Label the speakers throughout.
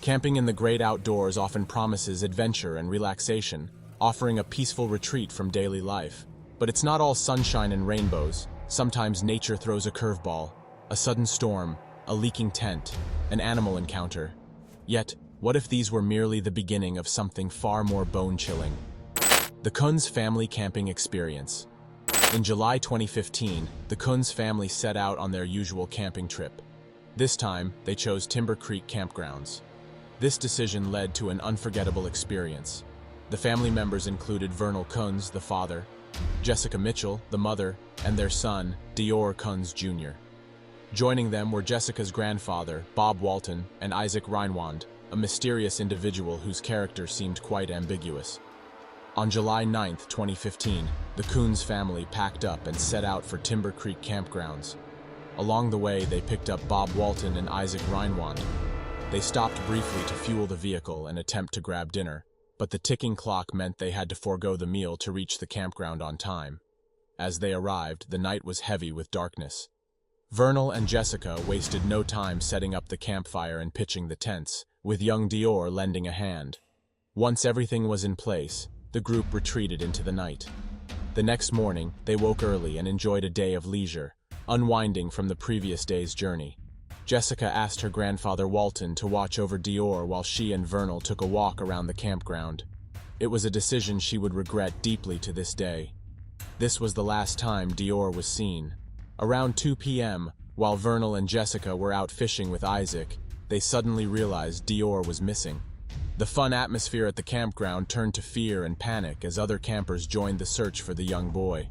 Speaker 1: Camping in the great outdoors often promises adventure and relaxation, offering a peaceful retreat from daily life. But it's not all sunshine and rainbows. Sometimes nature throws a curveball, a sudden storm, a leaking tent, an animal encounter. Yet, what if these were merely the beginning of something far more bone-chilling? The Kunz family camping experience. In July 2015, the Kunz family set out on their usual camping trip. This time, they chose Timber Creek campgrounds. This decision led to an unforgettable experience. The family members included Vernal Kunz, the father, Jessica Mitchell, the mother, and their son, Dior Kunz Jr. Joining them were Jessica's grandfather, Bob Walton, and Isaac Reinwand, a mysterious individual whose character seemed quite ambiguous. On July 9, 2015, the Kunz family packed up and set out for Timber Creek campgrounds. Along the way, they picked up Bob Walton and Isaac Reinwand. They stopped briefly to fuel the vehicle and attempt to grab dinner, but the ticking clock meant they had to forego the meal to reach the campground on time. As they arrived, the night was heavy with darkness. Vernal and Jessica wasted no time setting up the campfire and pitching the tents, with young Dior lending a hand. Once everything was in place, the group retreated into the night. The next morning, they woke early and enjoyed a day of leisure, unwinding from the previous day's journey. Jessica asked her grandfather Walton to watch over Dior while she and Vernal took a walk around the campground. It was a decision she would regret deeply to this day. This was the last time Dior was seen. Around 2 p.m., while Vernal and Jessica were out fishing with Isaac, they suddenly realized Dior was missing. The fun atmosphere at the campground turned to fear and panic as other campers joined the search for the young boy.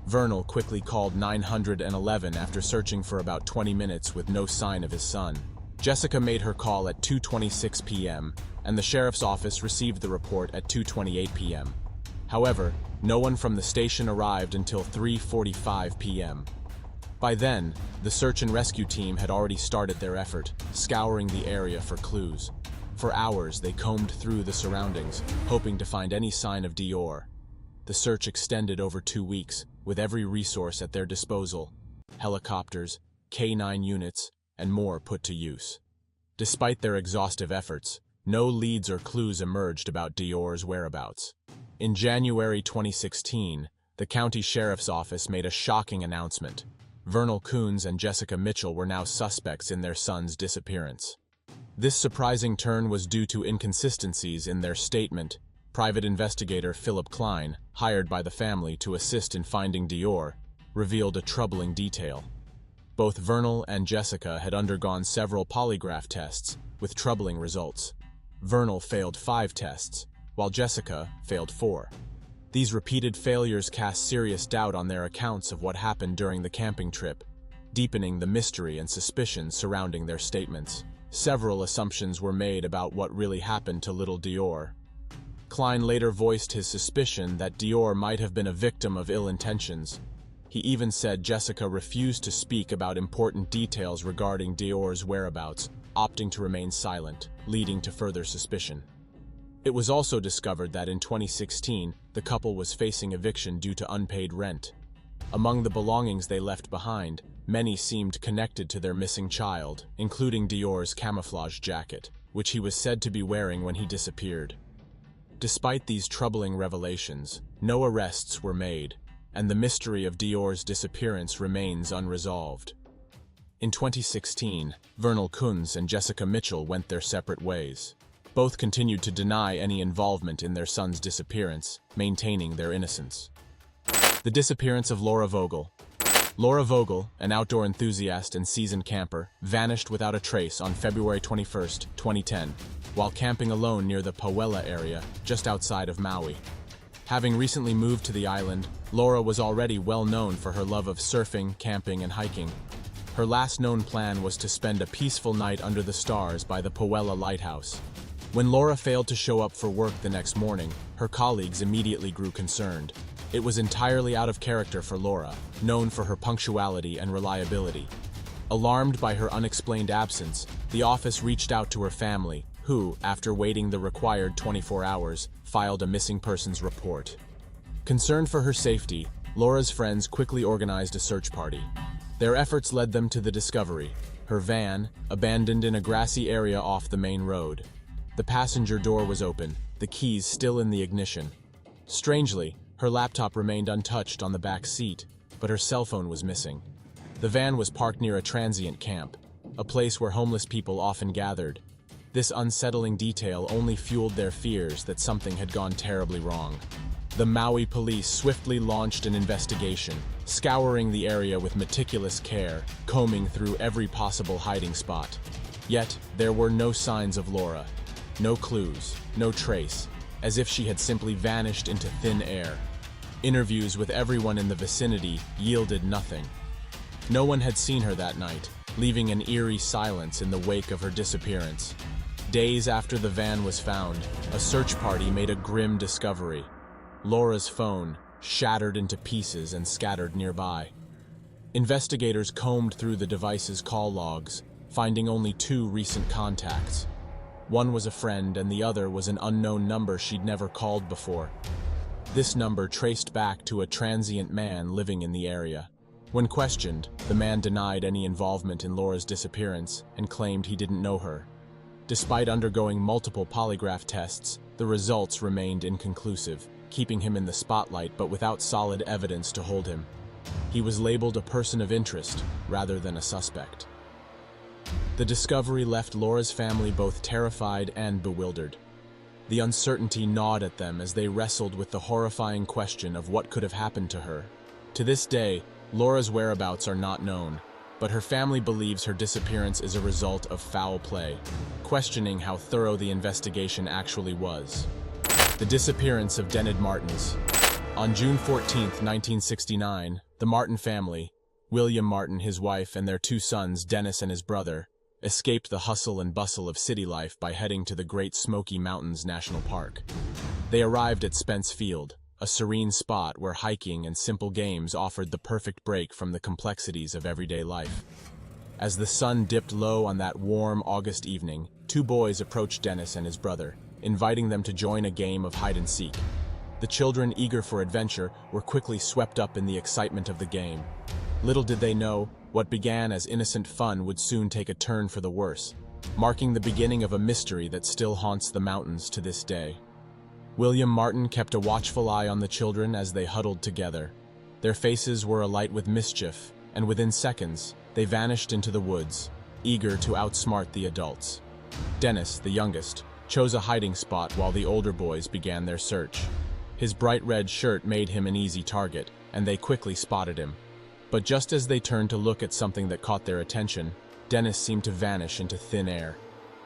Speaker 1: Vernal quickly called 911 after searching for about 20 minutes with no sign of his son. Jessica made her call at 2:26 p.m., and the sheriff's office received the report at 2:28 p.m. However, no one from the station arrived until 3:45 p.m. By then, the search and rescue team had already started their effort, scouring the area for clues. For hours, they combed through the surroundings, hoping to find any sign of Dior. The search extended over 2 weeks, with every resource at their disposal: helicopters, K-9 units, and more put to use. Despite their exhaustive efforts, no leads or clues emerged about Dior's whereabouts. In January 2016, the county sheriff's office made a shocking announcement. Vernal Kunz and Jessica Mitchell were now suspects in their son's disappearance. This surprising turn was due to inconsistencies in their statement. Private investigator Philip Klein, hired by the family to assist in finding Dior, revealed a troubling detail. Both Vernal and Jessica had undergone several polygraph tests, with troubling results. Vernal failed 5 tests, while Jessica failed 4. These repeated failures cast serious doubt on their accounts of what happened during the camping trip, deepening the mystery and suspicion surrounding their statements. Several assumptions were made about what really happened to little Dior. Klein later voiced his suspicion that Dior might have been a victim of ill intentions. He even said Jessica refused to speak about important details regarding Dior's whereabouts, opting to remain silent, leading to further suspicion. It was also discovered that in 2016, the couple was facing eviction due to unpaid rent. Among the belongings they left behind, many seemed connected to their missing child, including Dior's camouflage jacket, which he was said to be wearing when he disappeared. Despite these troubling revelations, no arrests were made, and the mystery of Dior's disappearance remains unresolved. In 2016, Vernal Kunz and Jessica Mitchell went their separate ways. Both continued to deny any involvement in their son's disappearance, maintaining their innocence. The disappearance of Laura Vogel. Laura Vogel, an outdoor enthusiast and seasoned camper, vanished without a trace on February 21, 2010, while camping alone near the Pawela area, just outside of Maui. Having recently moved to the island, Laura was already well known for her love of surfing, camping, and hiking. Her last known plan was to spend a peaceful night under the stars by the Pawela Lighthouse. When Laura failed to show up for work the next morning, her colleagues immediately grew concerned. It was entirely out of character for Laura, known for her punctuality and reliability. Alarmed by her unexplained absence, the office reached out to her family, who, after waiting the required 24 hours, filed a missing persons report. Concerned for her safety, Laura's friends quickly organized a search party. Their efforts led them to the discovery. her van, abandoned in a grassy area off the main road. The passenger door was open, the keys still in the ignition. Strangely, her laptop remained untouched on the back seat, but her cell phone was missing. The van was parked near a transient camp, a place where homeless people often gathered. This unsettling detail only fueled their fears that something had gone terribly wrong. The Maui police swiftly launched an investigation, scouring the area with meticulous care, combing through every possible hiding spot. Yet, there were no signs of Laura. No clues, no trace, as if she had simply vanished into thin air. Interviews with everyone in the vicinity yielded nothing. No one had seen her that night, leaving an eerie silence in the wake of her disappearance. Days after the van was found, a search party made a grim discovery. Laura's phone, shattered into pieces and scattered nearby. Investigators combed through the device's call logs, finding only 2 recent contacts. One was a friend and the other was an unknown number she'd never called before. This number traced back to a transient man living in the area. When questioned, the man denied any involvement in Laura's disappearance and claimed he didn't know her. Despite undergoing multiple polygraph tests, the results remained inconclusive, keeping him in the spotlight but without solid evidence to hold him. He was labeled a person of interest rather than a suspect. The discovery left Laura's family both terrified and bewildered. The uncertainty gnawed at them as they wrestled with the horrifying question of what could have happened to her. To this day, Laura's whereabouts are not known, but her family believes her disappearance is a result of foul play, questioning how thorough the investigation actually was. The disappearance of Dennis Martins. On June 14, 1969, the Martin family, William Martin, his wife, and their 2 sons, Dennis and his brother, escaped the hustle and bustle of city life by heading to the Great Smoky Mountains National Park. They arrived at Spence Field, a serene spot where hiking and simple games offered the perfect break from the complexities of everyday life. As the sun dipped low on that warm August evening, 2 boys approached Dennis and his brother, inviting them to join a game of hide-and-seek. The children, eager for adventure, were quickly swept up in the excitement of the game. Little did they know, what began as innocent fun would soon take a turn for the worse, marking the beginning of a mystery that still haunts the mountains to this day. William Martin kept a watchful eye on the children as they huddled together. Their faces were alight with mischief, and within seconds, they vanished into the woods, eager to outsmart the adults. Dennis, the youngest, chose a hiding spot while the older boys began their search. His bright red shirt made him an easy target, and they quickly spotted him. But just as they turned to look at something that caught their attention, Dennis seemed to vanish into thin air.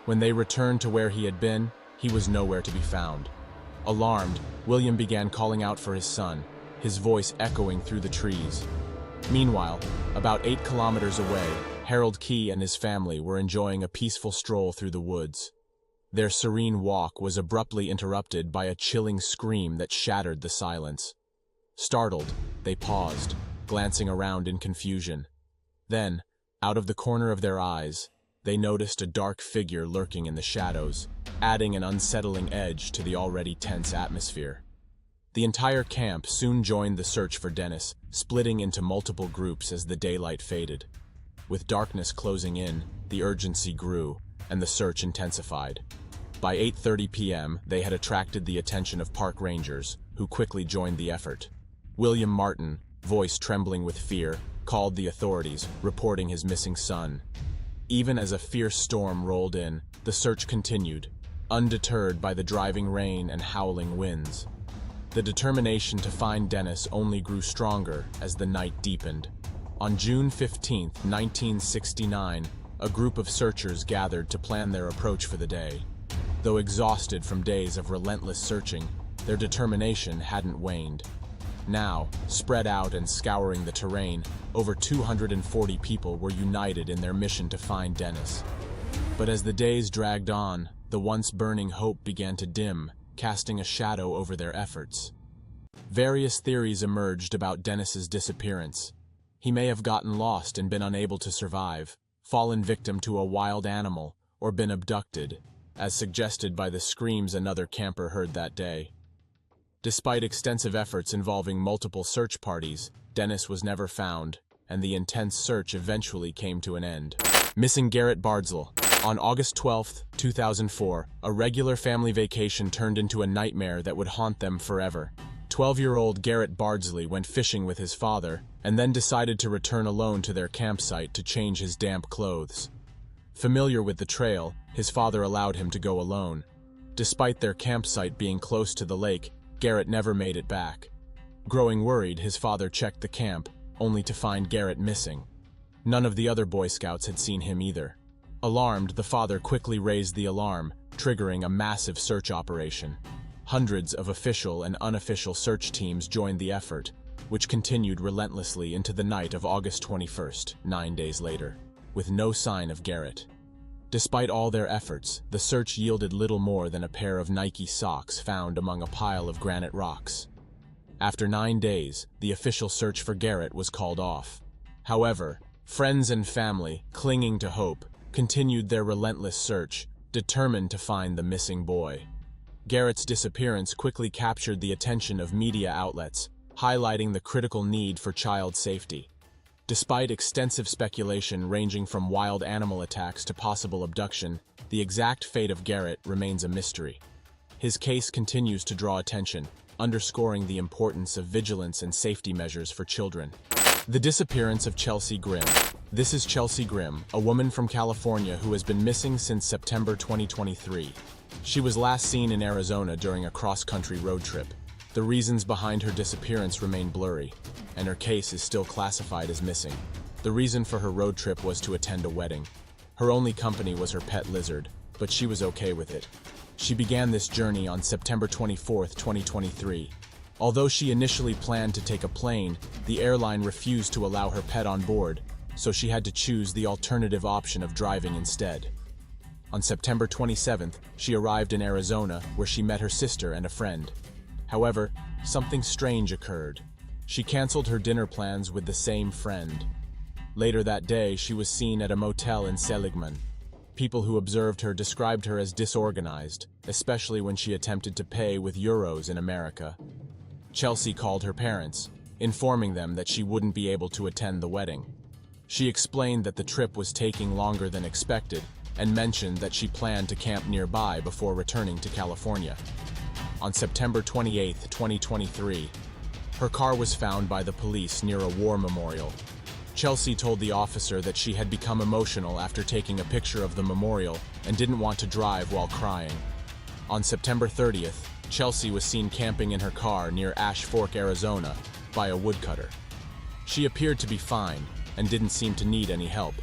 Speaker 1: When they returned to where he had been, he was nowhere to be found. Alarmed, William began calling out for his son, his voice echoing through the trees. Meanwhile, about 8 kilometers away, Harold Key and his family were enjoying a peaceful stroll through the woods. Their serene walk was abruptly interrupted by a chilling scream that shattered the silence. Startled, they paused, glancing around in confusion. Then, out of the corner of their eyes, they noticed a dark figure lurking in the shadows, adding an unsettling edge to the already tense atmosphere. The entire camp soon joined the search for Dennis, splitting into multiple groups as the daylight faded. With darkness closing in, the urgency grew, and the search intensified. By 8:30 p.m., they had attracted the attention of park rangers, who quickly joined the effort. William Martin, voice trembling with fear, called the authorities, reporting his missing son. Even as a fierce storm rolled in, the search continued, undeterred by the driving rain and howling winds. The determination to find Dennis only grew stronger as the night deepened. On June 15, 1969, a group of searchers gathered to plan their approach for the day. Though exhausted from days of relentless searching, their determination hadn't waned. Now, spread out and scouring the terrain, over 240 people were united in their mission to find Dennis. But as the days dragged on, the once burning hope began to dim, casting a shadow over their efforts. Various theories emerged about Dennis's disappearance. He may have gotten lost and been unable to survive, fallen victim to a wild animal, or been abducted, as suggested by the screams another camper heard that day. Despite extensive efforts involving multiple search parties, Dennis was never found, and the intense search eventually came to an end. Missing Garrett Bardsley. On August 12, 2004, a regular family vacation turned into a nightmare that would haunt them forever. 12-year-old Garrett Bardsley went fishing with his father and then decided to return alone to their campsite to change his damp clothes. Familiar with the trail, his father allowed him to go alone. Despite their campsite being close to the lake, Garrett never made it back. Growing worried, his father checked the camp, only to find Garrett missing. None of the other Boy Scouts had seen him either. Alarmed, the father quickly raised the alarm, triggering a massive search operation. Hundreds of official and unofficial search teams joined the effort, which continued relentlessly into the night of August 21st, 9 days later, with no sign of Garrett. Despite all their efforts, the search yielded little more than a pair of Nike socks found among a pile of granite rocks. After 9 days, the official search for Garrett was called off. However, friends and family, clinging to hope, continued their relentless search, determined to find the missing boy. Garrett's disappearance quickly captured the attention of media outlets, highlighting the critical need for child safety. Despite extensive speculation ranging from wild animal attacks to possible abduction, the exact fate of Garrett remains a mystery. His case continues to draw attention, underscoring the importance of vigilance and safety measures for children. The disappearance of Chelsea Grimm. This is Chelsea Grimm, a woman from California who has been missing since September 2023. She was last seen in Arizona during a cross-country road trip. The reasons behind her disappearance remain blurry, and her case is still classified as missing. The reason for her road trip was to attend a wedding. Her only company was her pet lizard, but she was okay with it. She began this journey on September 24, 2023. Although she initially planned to take a plane, the airline refused to allow her pet on board, so she had to choose the alternative option of driving instead. On September 27th, she arrived in Arizona, where she met her sister and a friend. However, something strange occurred. She canceled her dinner plans with the same friend. Later that day, she was seen at a motel in Seligman. People who observed her described her as disorganized, especially when she attempted to pay with euros in America. Chelsea called her parents, informing them that she wouldn't be able to attend the wedding. She explained that the trip was taking longer than expected and mentioned that she planned to camp nearby before returning to California. On September 28, 2023, her car was found by the police near a war memorial. Chelsea told the officer that she had become emotional after taking a picture of the memorial and didn't want to drive while crying. On September 30th, Chelsea was seen camping in her car near Ash Fork, Arizona, by a woodcutter. She appeared to be fine and didn't seem to need any help.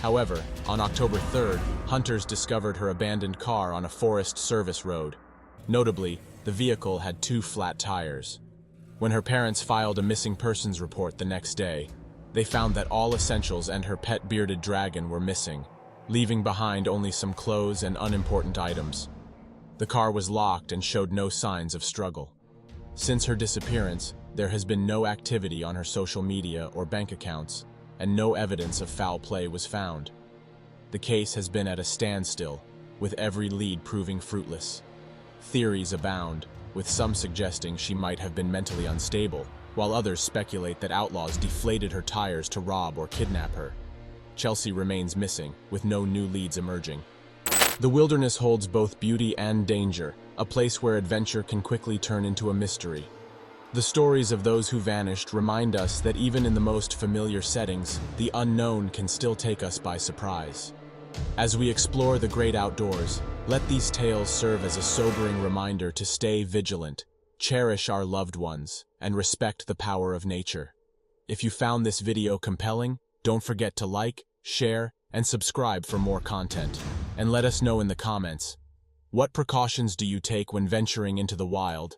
Speaker 1: However, on October 3rd, hunters discovered her abandoned car on a Forest Service road. Notably, the vehicle had 2 flat tires. When her parents filed a missing persons report the next day, they found that all essentials and her pet bearded dragon were missing, leaving behind only some clothes and unimportant items. The car was locked and showed no signs of struggle. Since her disappearance, there has been no activity on her social media or bank accounts, and no evidence of foul play was found. The case has been at a standstill, with every lead proving fruitless. Theories abound, with some suggesting she might have been mentally unstable, while others speculate that outlaws deflated her tires to rob or kidnap her. Chelsea remains missing, with no new leads emerging. The wilderness holds both beauty and danger, a place where adventure can quickly turn into a mystery. The stories of those who vanished remind us that even in the most familiar settings, the unknown can still take us by surprise. As we explore the great outdoors, let these tales serve as a sobering reminder to stay vigilant, cherish our loved ones, and respect the power of nature. If you found this video compelling, don't forget to like, share, and subscribe for more content. And let us know in the comments, what precautions do you take when venturing into the wild?